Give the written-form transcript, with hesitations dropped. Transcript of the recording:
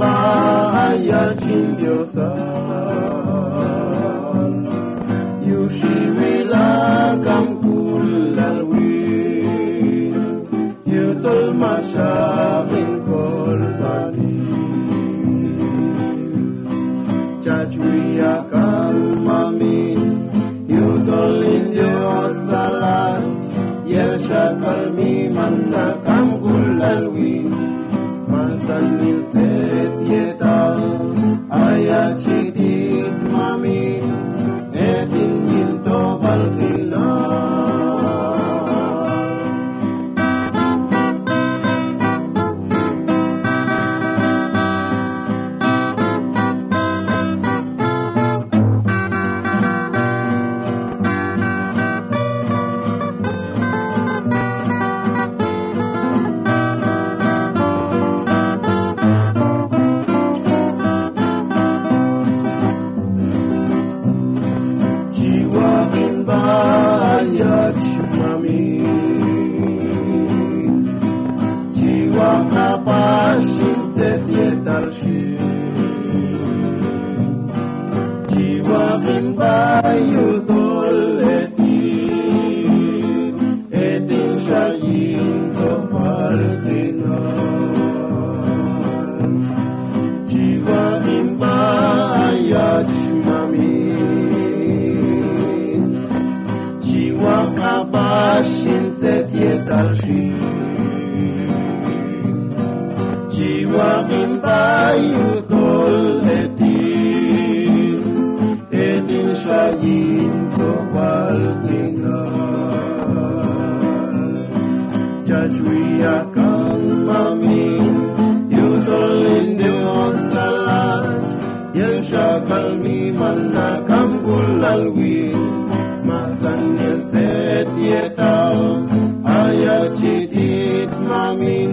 bahayakin Diyosan Yushiwilakam kulalwin Yutol masyakin kolbani Chachwiyakal mamin Yutol Diyos salat Yelshakal mimanakam kulalwin Masanil set yetal ayat shidik mamin etin gilto balkila Jiwakin bayutol etin shayin topal kinan Jiwakin bayat shmamin Jiwakabashin zetietal shin Jiwakin bayutol etin shayin topal kinan Jajwiyakang mamin yutol Diyos salat Yel shakal mimanakam kulalwin Masan yel zet yetal ayat shidit mamin